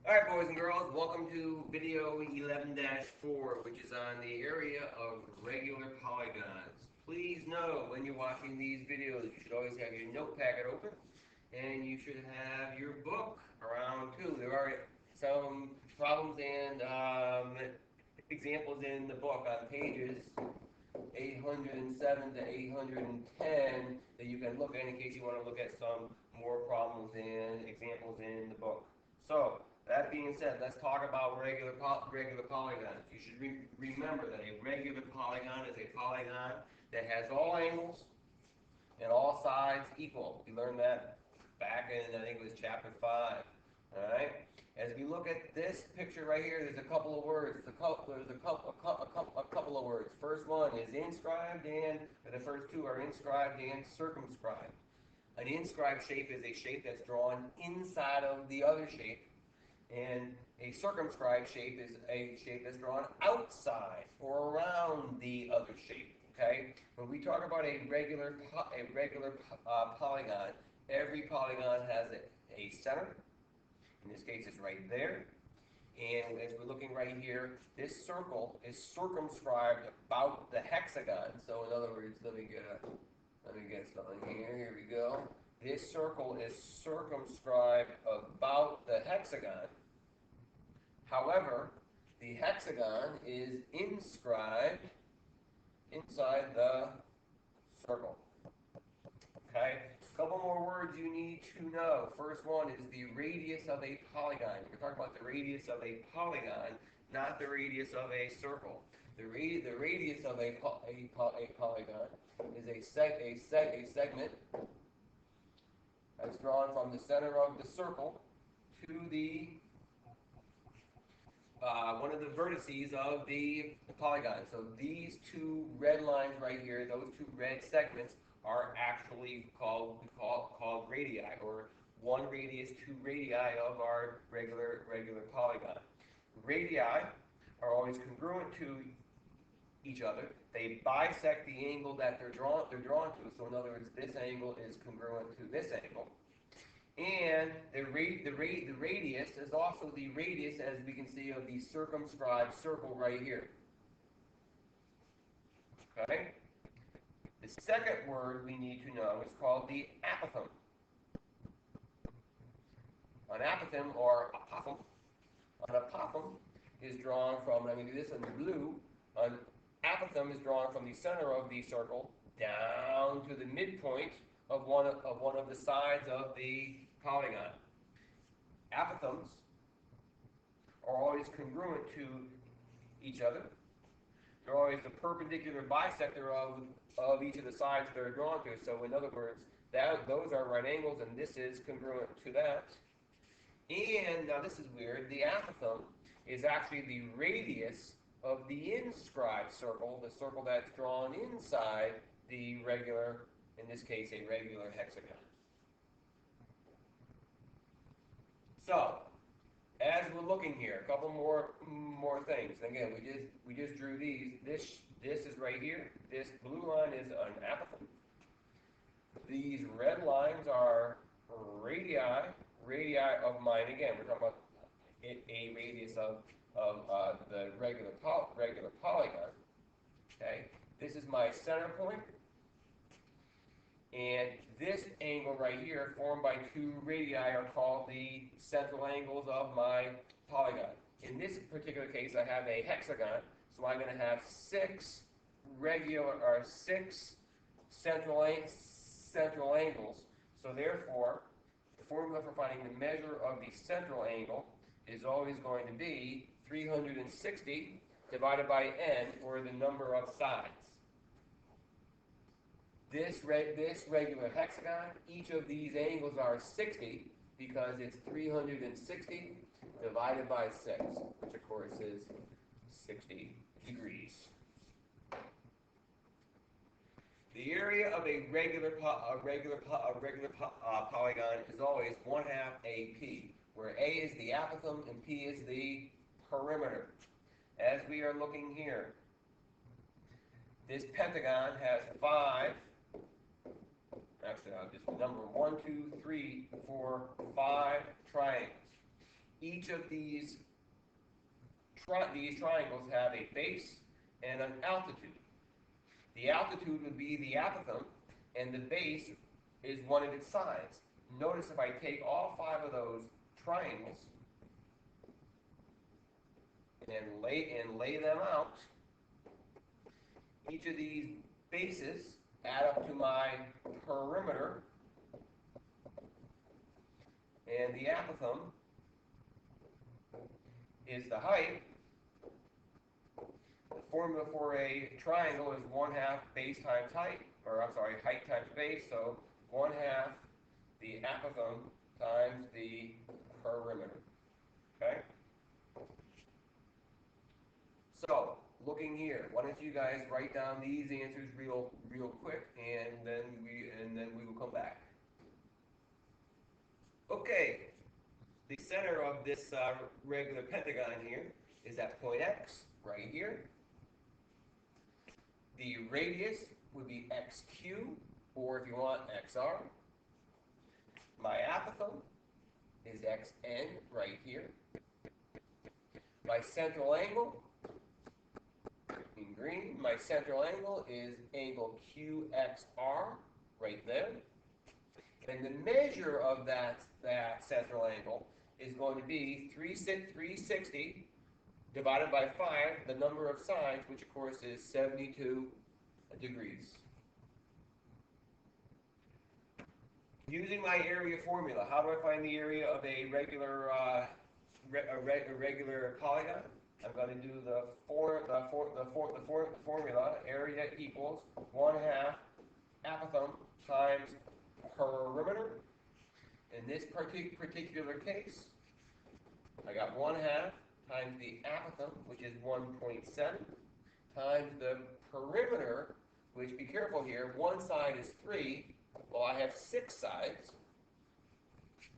Alright, boys and girls, welcome to video 11-4, which is on the area of regular polygons. Please know when you're watching these videos, you should always have your note packet open, and you should have your book around too. There are some problems and examples in the book on pages 807 to 810 that you can look at in case you want to look at some more problems and examples in the book. So, that being said, let's talk about regular polygons. You should remember that a regular polygon is a polygon that has all angles and all sides equal. We learned that back in, I think it was chapter 5. Alright? As we look at this picture right here, there's a couple of words. There's a couple of words. First one is inscribed, and the first two are inscribed and circumscribed. An inscribed shape is a shape that's drawn inside of the other shape, and a circumscribed shape is a shape that's drawn outside or around the other shape. Okay? When we talk about a regular polygon, every polygon has a center. In this case, it's right there. And as we're looking right here, this circle is circumscribed about the hexagon. So in other words, let me get something here. Here we go. This circle is circumscribed about the hexagon. However, the hexagon is inscribed inside the circle. Okay? A couple more words you need to know. First one is the radius of a polygon. We're talking about the radius of a polygon, not the radius of a circle. The radius of a polygon is a segment that's drawn from the center of the circle to the one of the vertices of the polygon. So these two red lines right here, those two red segments, are actually called radii, or one radius, two radii of our regular polygon. Radii are always congruent to each other. They bisect the angle that they're drawn to. So in other words, this angle is congruent to this angle. And the radius is also the radius, as we can see, of the circumscribed circle right here. Okay? The second word we need to know is called the apothem. An apothem, or apophthegm, an apophthegm is drawn from, I'm going to do this in blue, an apothem is drawn from the center of the circle down to the midpoint of one of the sides of the polygon. Apophthegms are always congruent to each other. They're always the perpendicular bisector of each of the sides they're drawn to. So in other words, those are right angles, and this is congruent to that. And now this is weird. The apothem is actually the radius of the inscribed circle, the circle that's drawn inside the regular, in this case, a regular hexagon. So, as we're looking here, a couple more things. Again, we just drew these. This is right here. This blue line is an apothem. These red lines are radii of mine. Again, we're talking about a radius of the regular polygon. Okay, this is my center point. And this angle right here, formed by two radii, are called the central angles of my polygon. In this particular case, I have a hexagon, so I'm going to have six central angles. So therefore, the formula for finding the measure of the central angle is always going to be 360 divided by n, or the number of sides. This regular hexagon, each of these angles are 60 because it's 360 divided by 6, which of course is 60 degrees. The area of a regular polygon is always 1/2 AP, where A is the apothem and P is the perimeter. As we are looking here, this pentagon has 5. Actually, I'll just number 1, 2, 3, 4, 5 triangles. each of these triangles have a base and an altitude. The altitude would be the apothem, and the base is one of its sides. Notice if I take all 5 of those triangles and lay them out, each of these bases add up to my perimeter, and the apothem is the height. The formula for a triangle is 1/2 base times height, or I'm sorry, height times base, so 1/2 the apothem times the perimeter. Okay? So, looking here, why don't you guys write down these answers real quick, and then we will come back. Okay, the center of this regular pentagon here is at point X, right here. The radius would be XQ, or if you want, XR. My apothem is XN, right here. My central angle, in green, my central angle is angle QXR, right there. And the measure of that central angle is going to be 360 divided by 5, the number of sides, which of course is 72 degrees. Using my area formula, how do I find the area of a regular regular polygon? I'm going to do the formula. Area equals 1/2 apothem times perimeter. In this particular case, I got 1/2 times the apothem, which is 1.7, times the perimeter, which, be careful here, one side is 3, well, I have 6 sides,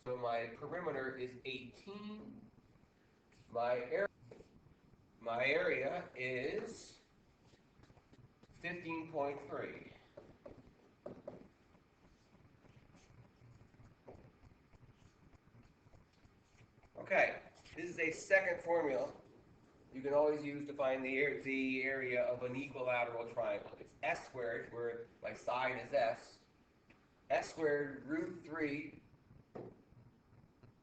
so my perimeter is 18. My area is 15.3. Okay, this is a second formula you can always use to find the area of an equilateral triangle. It's S squared, where my side is S squared root 3,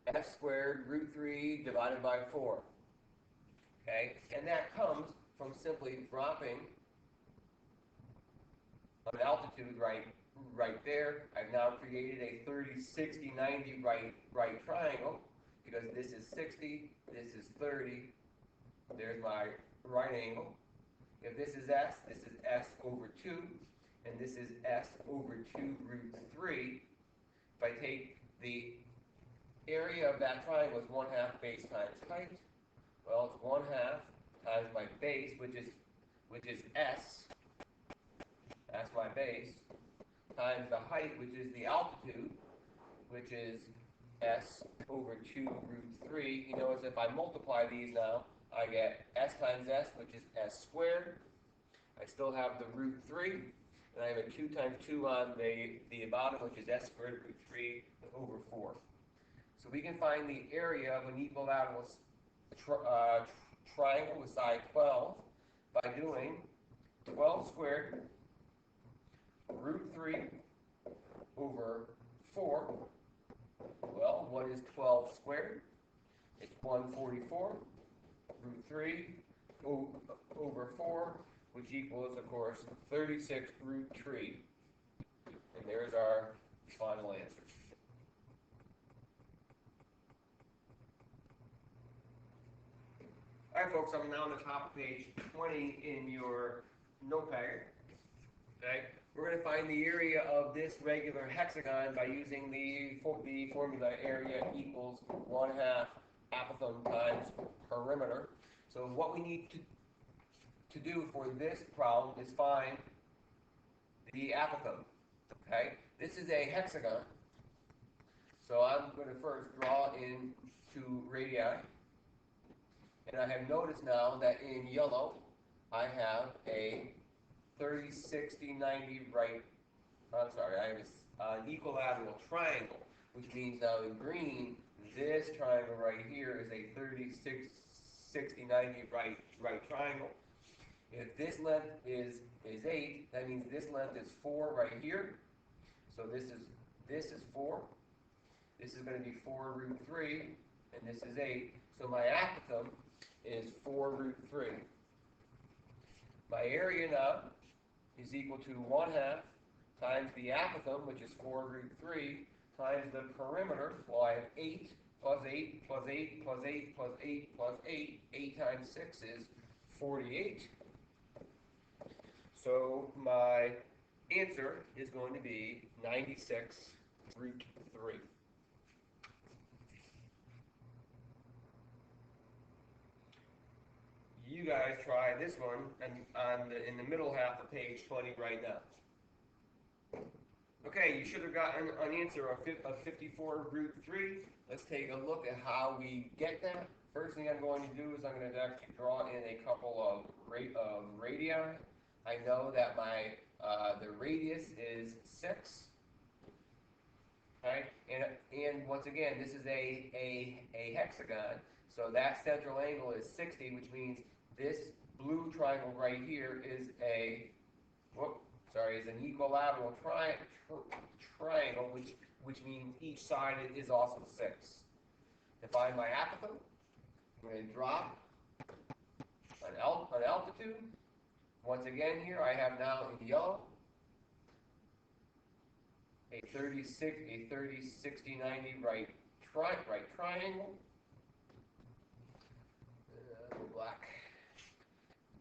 S squared root 3 divided by 4. Okay, and that comes from simply dropping an altitude right there. I've now created a 30, 60, 90 right triangle, because this is 60, this is 30, there's my right angle. If this is S over 2, and this is S over 2 root 3. If I take the area of that triangle is 1/2 base times height, well, it's 1/2 times my base, which is S, that's my base, times the height, which is the altitude, which is S over 2 root 3. You notice if I multiply these now, I get S times S, which is S squared. I still have the root 3, and I have a 2 times 2 on the bottom, which is S squared root 3 over 4. So we can find the area of an equilateral triangle with side 12 by doing 12 squared root 3 over 4. Well, what is 12 squared? It's 144 root 3 over 4, which equals, of course, 36 root 3. And there's our final answer. All right, folks, I'm now on the top of page 20 in your notepad. Okay, we're going to find the area of this regular hexagon by using the formula area equals 1/2 apothem times perimeter. So what we need to do for this problem is find the apothem. Okay, this is a hexagon, so I'm going to first draw in 2 radii, and I have noticed now that in yellow I have a 30, 60, 90 right, I'm sorry, I have an equilateral triangle, which means now in green, this triangle right here is a 36, 60, 90 right triangle. If this length is 8, that means this length is 4 right here. So this is 4. This is going to be 4 root 3, and this is 8. So my apothem is 4 root 3. My area now is equal to 1/2 times the apothem, which is 4 root 3, times the perimeter. Well, I have 8 plus 8 plus 8 plus 8 plus 8 plus 8. 8 times 6 is 48. So my answer is going to be 96 root 3. You guys try this one in the middle half of page 20 right now. Okay, you should have gotten an answer of 54 root 3. Let's take a look at how we get that. First thing I'm going to do is I'm going to actually draw in a couple of radii. I know that the radius is 6. Okay, and once again, this is a hexagon, so that central angle is 60, which means this blue triangle right here is is an equilateral triangle, which means each side is also 6. To find my apothem, I'm going to drop an altitude. Once again here, I have now in yellow a 30, 60, 90 right triangle. Black.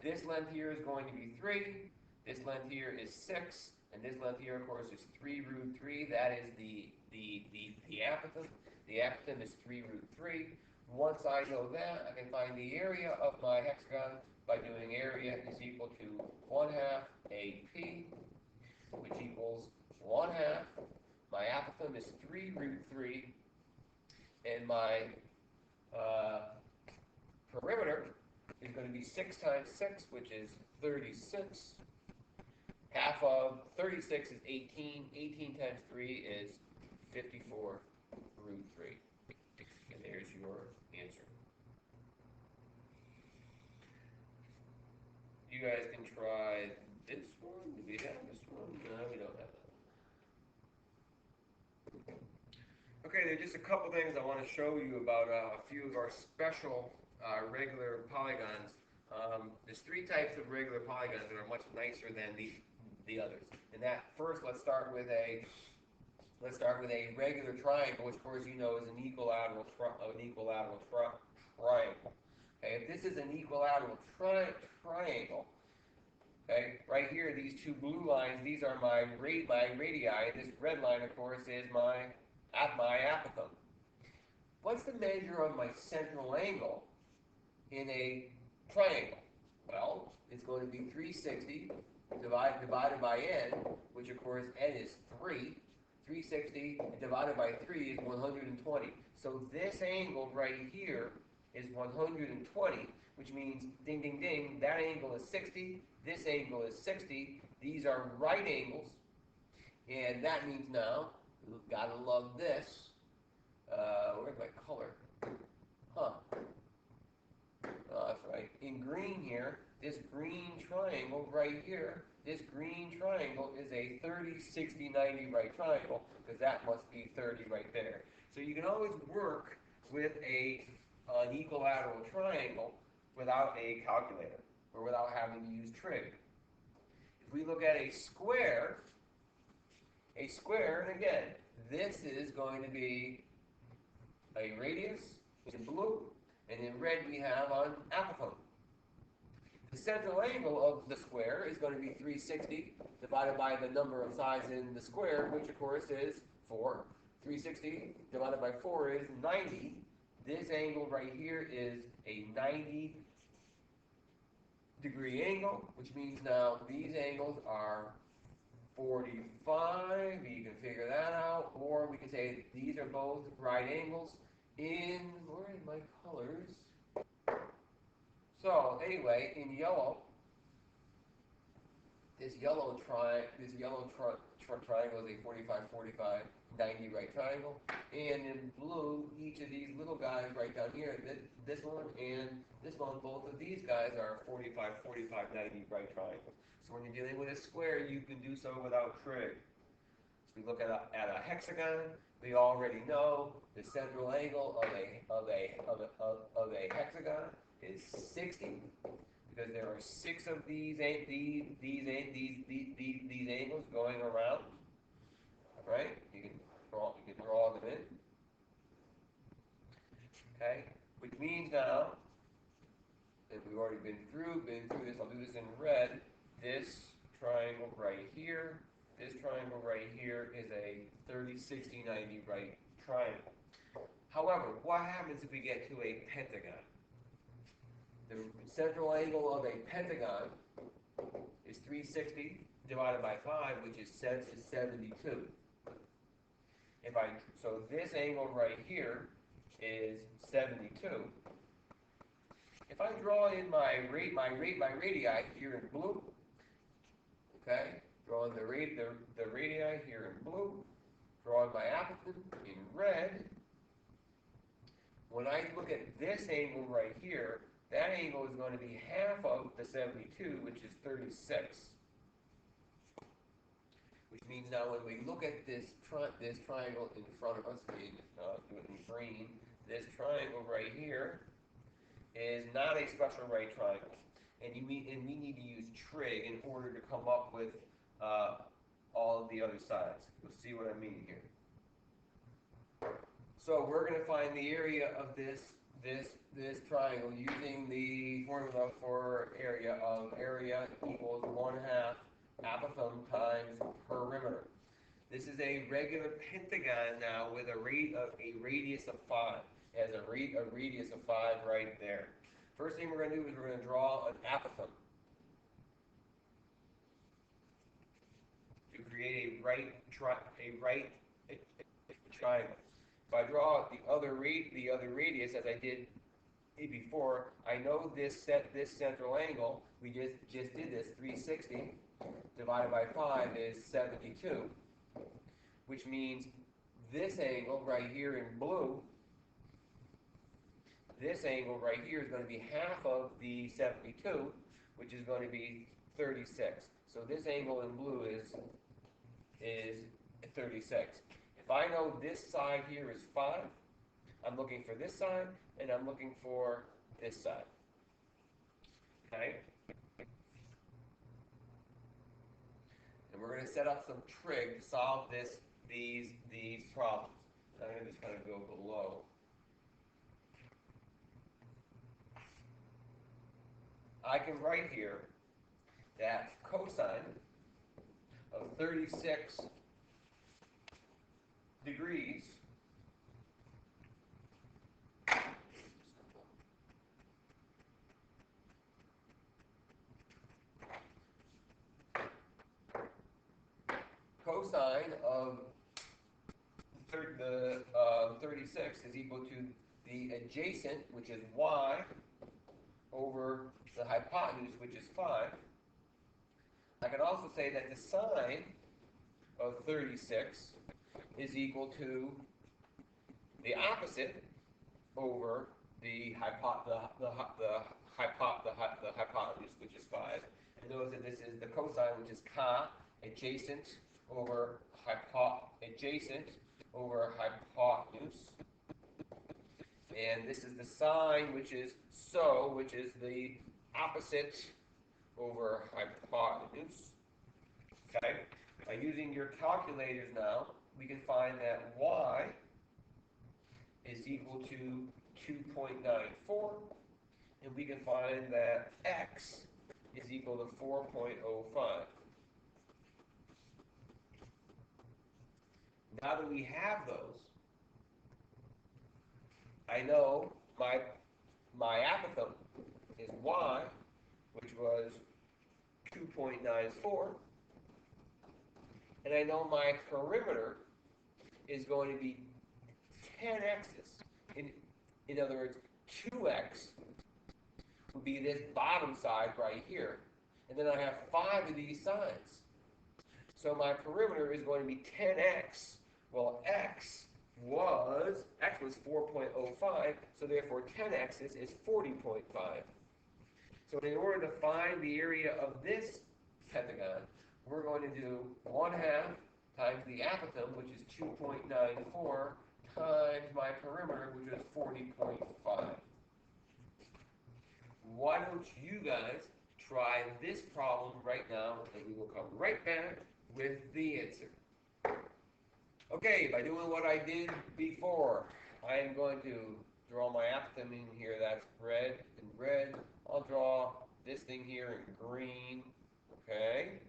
This length here is going to be 3. This length here is 6. And this length here, of course, is 3 root 3. That is the apothem. The apothem is 3 root 3. Once I know that, I can find the area of my hexagon by doing area is equal to 1/2 AP, which equals 1/2. My apothem is 3 root 3. And my perimeter is going to be 6 times 6, which is 36. Half of 36 is 18. 18 times 3 is 54 root 3. And there's your answer. You guys can try this one. Do we have this one? No, we don't have that. Okay, there's just a couple things I want to show you about a few of our special regular polygons. There's 3 types of regular polygons that are much nicer than the others. And that first, let's start with a regular triangle, which of course you know is an equilateral triangle. Okay, if this is an equilateral triangle, okay, right here, these 2 blue lines, these are my radii. This red line, of course, is my apothem. What's the measure of my central angle in a triangle? Well, it's going to be 360 divided by n, which of course n is 3. 360 divided by 3 is 120. So this angle right here is 120, which means, ding, ding, ding, that angle is 60, this angle is 60. These are right angles, and that means now, gotta love this. Where's my color? That's right. In green here, this green triangle right here, this green triangle is a 30, 60, 90 right triangle, because that must be 30 right there. So you can always work with an equilateral triangle without a calculator, or without having to use trig. If we look at a square, and again, this is going to be a radius, which is blue, and in red we have an apothem. The central angle of the square is going to be 360 divided by the number of sides in the square, which of course is 4. 360 divided by 4 is 90. This angle right here is a 90-degree angle, which means now these angles are 45. You can figure that out, or we can say these are both right angles. Where are my colors? So anyway, in yellow, this yellow triangle is a 45, 45, 90 right triangle. And in blue, each of these little guys right down here, this one and this one, both of these guys are 45, 45, 90 right triangles. So when you're dealing with a square, you can do so without trig. So we look at a hexagon. We already know the central angle of a hexagon is 60, because there are 6 of these angles going around. Right? You can draw them in. Okay? Which means now that we've already been through this, I'll do this in red. This triangle right here, this triangle right here is a 30, 60, 90 right triangle. However, what happens if we get to a pentagon? The central angle of a pentagon is 360 divided by 5, which is 72. So this angle right here is 72. If I draw in my radii here in blue, okay, drawing the radii here in blue, drawing my apothem in red. When I look at this angle right here, that angle is going to be half of the 72, which is 36. Which means now when we look at this triangle in front of us, do it in green, this triangle right here is not a special right triangle. And we need to use trig in order to come up with all of the other sides. You'll see what I mean here. So we're going to find the area of this triangle using the formula for area of area equals 1/2 apothem times perimeter. This is a regular pentagon now with a radius of 5. It has a radius of 5 right there. First thing we're going to do is we're going to draw an apothem to create a right triangle. If I draw the other radius as I did before, I know this central angle. We just did this. 360 divided by 5 is 72, which means this angle right here in blue, this angle right here is going to be half of the 72, which is going to be 36. So this angle in blue is 36. If I know this side here is 5, I'm looking for this side, and I'm looking for this side. Okay? And we're going to set up some trig to solve these problems. I'm going to just kind of go below. I can write here that cosine of 36 degrees cosine of 36 is equal to the adjacent, which is y, over the hypotenuse, which is 5. I can also say that the sine of 36 is equal to the opposite over the hypotenuse, which is 5. And notice that this is the cosine, which is ca, adjacent over hypotenuse. And this is the sine, which is so, which is the opposite over hypotenuse. Okay? By using your calculators now, we can find that y is equal to 2.94, and we can find that x is equal to 4.05. Now that we have those, I know my apothem is y, which was 2.94, and I know my perimeter is going to be 10x's. In other words, 2x would be this bottom side right here, and then I have 5 of these sides. So my perimeter is going to be 10x. Well, x was 4.05, so therefore 10x is 40.5. So in order to find the area of this pentagon, we're going to do 1/2 times the apothem, which is 2.94, times my perimeter, which is 40.5. Why don't you guys try this problem right now, and we will come right back with the answer. Okay, by doing what I did before, I am going to draw my apothem in here. That's red and red. I'll draw this thing here in green. Okay.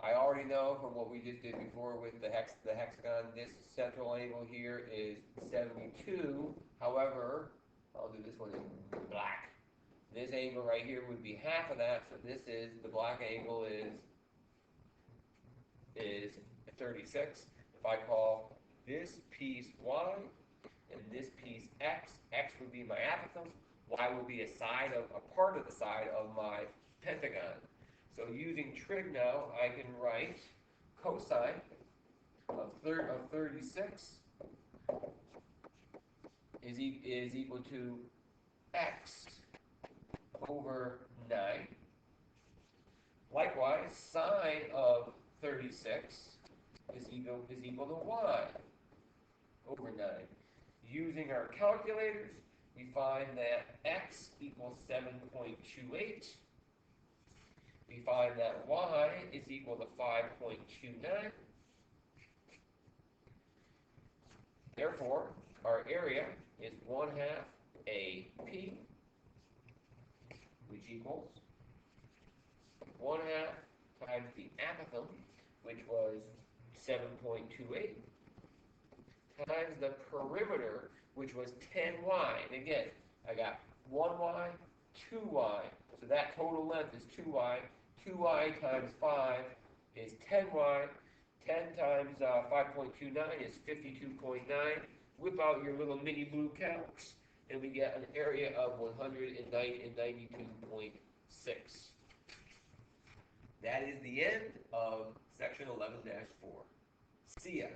I already know from what we just did before with the hexagon, this central angle here is 72. However, I'll do this one in black. This angle right here would be half of that, so the black angle is 36. If I call this piece Y and this piece X, X would be my apothem, Y would be a part of the side of my pentagon. So using trig now, I can write cosine of 36 is equal to X over 9. Likewise, sine of 36 is equal to Y over 9. Using our calculators, we find that X equals 7.28. We find that Y is equal to 5.29. Therefore, our area is 1/2 AP, which equals 1/2 times the apothem, which was 7.28, times the perimeter, which was 10y. And again, I got 1y, 2y. So that total length is 2y. 2y times 5 is 10y. 10 times 5.29 is 52.9. Whip out your little mini blue calcs, and we get an area of 192.6. That is the end of section 11-4. See ya.